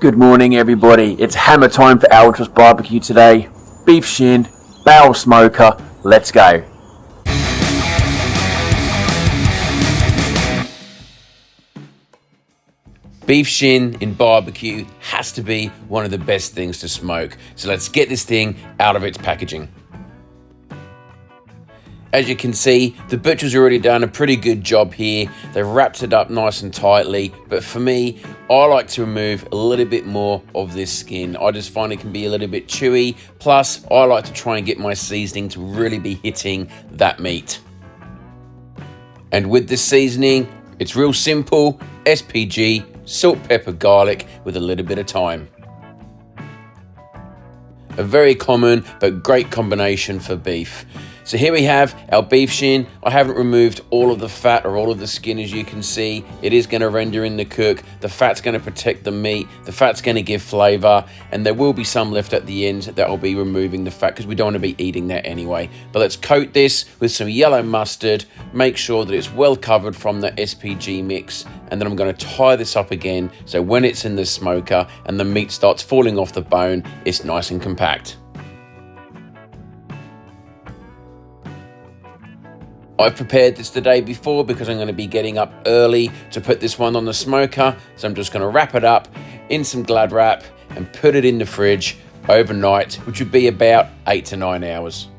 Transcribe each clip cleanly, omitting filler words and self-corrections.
Good morning, everybody. It's hammer time for Altra's barbecue today. Beef shin, barrel smoker. Let's go. Beef shin in barbecue has to be one of the best things to smoke. So let's get this thing out of its packaging. As you can see, the butcher's already done a pretty good job here. They've wrapped it up nice and tightly, but for me, I like to remove a little bit more of this skin. I just find it can be a little bit chewy. Plus, I like to try and get my seasoning to really be hitting that meat. And with this seasoning, it's real simple, SPG, salt, pepper, garlic with a little bit of thyme. A very common but great combination for beef. So here we have our beef shin. I haven't removed all of the fat or all of the skin, as you can see. It is going to render in the cook. The fat's going to protect the meat. The fat's going to give flavor, and there will be some left at the end that will be removing the fat because we don't want to be eating that anyway. But let's coat this with some yellow mustard. Make sure that it's well covered from the SPG mix, and then I'm going to tie this up again so when it's in the smoker and the meat starts falling off the bone, it's nice and compact. I've prepared this the day before because I'm going to be getting up early to put this one on the smoker. So I'm just going to wrap it up in some Glad wrap and put it in the fridge overnight, which would be about 8 to 9 hours.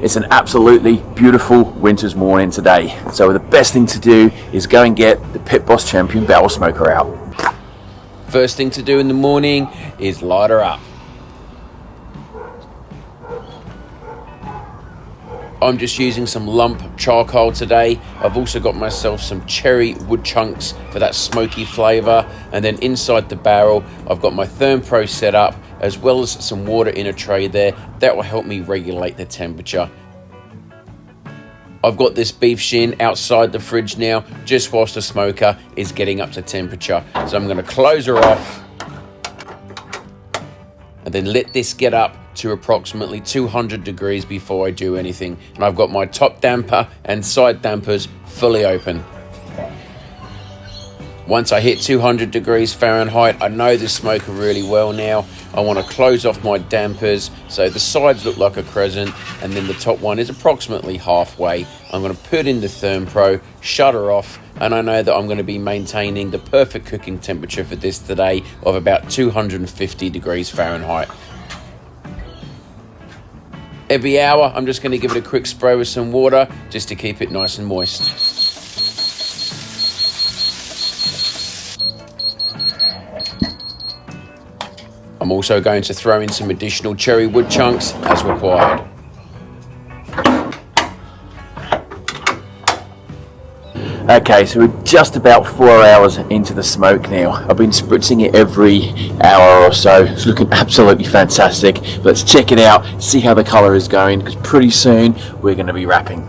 It's an absolutely beautiful winter's morning today. So the best thing to do is go and get the Pit Boss Champion barrel smoker out. First thing to do in the morning is light her up. I'm just using some lump charcoal today. I've also got myself some cherry wood chunks for that smoky flavour. And then inside the barrel, I've got my ThermPro set up, as well as some water in a tray there. That will help me regulate the temperature. I've got this beef shin outside the fridge now, just whilst the smoker is getting up to temperature. So I'm going to close her off and then let this get up to approximately 200 degrees before I do anything. And I've got my top damper and side dampers fully open. Once I hit 200 degrees Fahrenheit, I know this smoker really well now. I want to close off my dampers so the sides look like a crescent and then the top one is approximately halfway. I'm going to put in the ThermPro, shut her off, and I know that I'm going to be maintaining the perfect cooking temperature for this today of about 250 degrees Fahrenheit. Every hour, I'm just going to give it a quick spray with some water just to keep it nice and moist. I'm also going to throw in some additional cherry wood chunks as required. Okay, so we're just about 4 hours into the smoke now. I've been spritzing it every hour or so. It's looking absolutely fantastic. Let's check it out, see how the colour is going, because pretty soon we're going to be wrapping.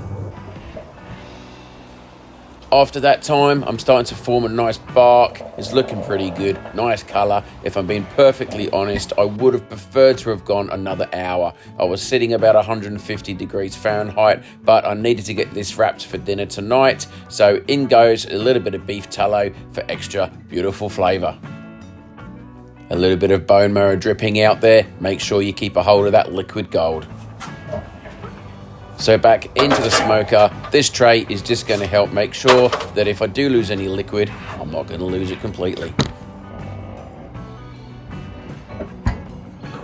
After that time, I'm starting to form a nice bark. It's looking pretty good, nice colour. If I'm being perfectly honest, I would have preferred to have gone another hour. I was sitting about 150 degrees Fahrenheit, but I needed to get this wrapped for dinner tonight. So in goes a little bit of beef tallow for extra beautiful flavour. A little bit of bone marrow dripping out there. Make sure you keep a hold of that liquid gold. So back into the smoker. This tray is just going to help make sure that if I do lose any liquid, I'm not going to lose it completely.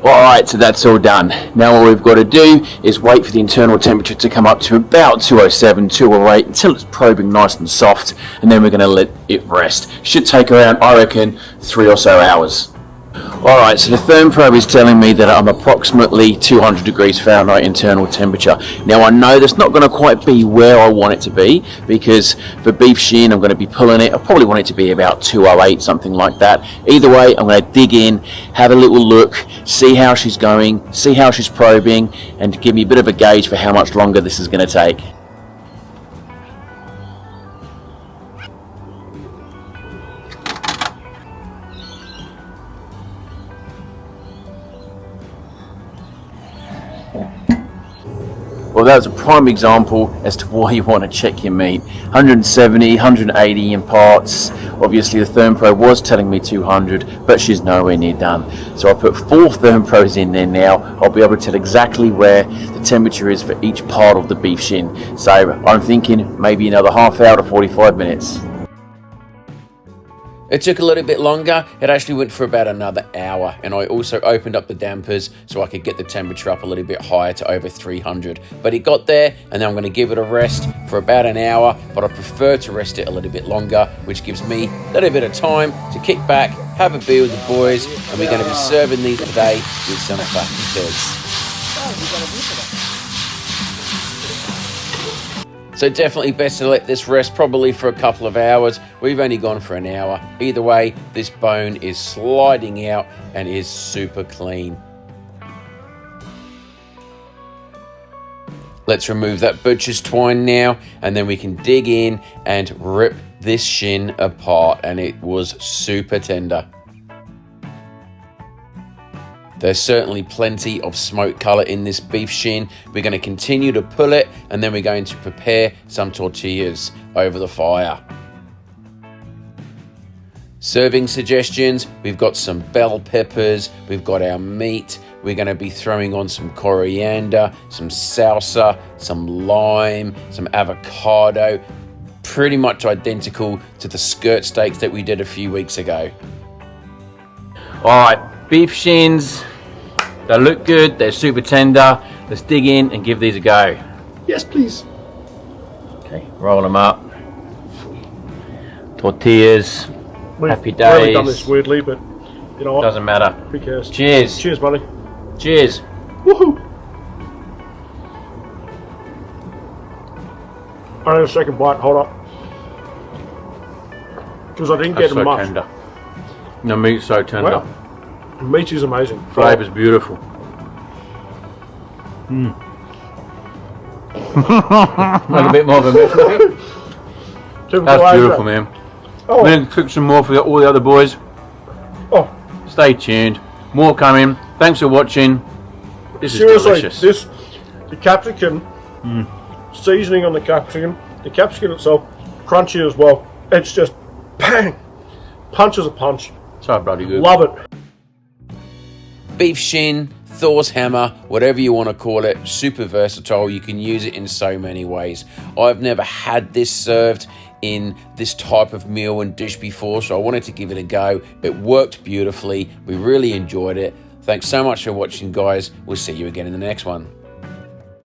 Alright, so that's all done. Now all we've got to do is wait for the internal temperature to come up to about 207, 208 until it's probing nice and soft, and then we're going to let it rest. Should take around, I reckon, 3 or so hours. Alright, so the ThermPro is telling me that I'm approximately 200 degrees Fahrenheit internal temperature. Now I know that's not going to quite be where I want it to be, because for beef shin I'm going to be pulling it. I probably want it to be about 208, something like that. Either way, I'm going to dig in, have a little look, see how she's going, see how she's probing, and give me a bit of a gauge for how much longer this is going to take. Well, that was a prime example as to why you want to check your meat. 170, 180 in parts. Obviously the ThermPro was telling me 200, but she's nowhere near done. So I put 4 ThermPros in there now. I'll be able to tell exactly where the temperature is for each part of the beef shin. So I'm thinking maybe another half hour to 45 minutes. It took a little bit longer. It actually went for about another hour, and I also opened up the dampers so I could get the temperature up a little bit higher to over 300. But it got there, and then I'm going to give it a rest for about an hour, but I prefer to rest it a little bit longer, which gives me a little bit of time to kick back, have a beer with the boys, and we're going to be serving these today with some fajitas. So definitely best to let this rest probably for a couple of hours. We've only gone for an hour. Either way, this bone is sliding out and is super clean. Let's remove that butcher's twine now, and then we can dig in and rip this shin apart, and it was super tender. There's certainly plenty of smoke colour in this beef shin. We're going to continue to pull it, and then we're going to prepare some tortillas over the fire. Serving suggestions, we've got some bell peppers, we've got our meat, we're going to be throwing on some coriander, some salsa, some lime, some avocado, pretty much identical to the skirt steaks that we did a few weeks ago. Alright, beef shins, they look good, they're super tender. Let's dig in and give these a go. Yes, please. Okay, roll them up. Tortillas, happy days. We've really done this weirdly, but you know what? Doesn't matter. Who cares? Cheers. Cheers, buddy. Cheers. Woohoo! I need a second bite, hold up. Because I didn't get so much. tender. The meat's so tender. Wow. The meat is amazing. Flavour's beautiful. Like a bit more of a mess. That's beautiful, man. Oh. We're going to cook some more for all the other boys. Oh. Stay tuned. More coming. Thanks for watching. This Seriously, is delicious. the capsicum, seasoning on the capsicum itself, crunchy as well. It's just bang, punches a punch. So bloody good. Love it. Beef shin, Thor's hammer, whatever you want to call it, super versatile. You can use it in so many ways. I've never had this served in this type of meal and dish before, so I wanted to give it a go. It worked beautifully. We really enjoyed it. Thanks so much for watching, guys. We'll see you again in the next one.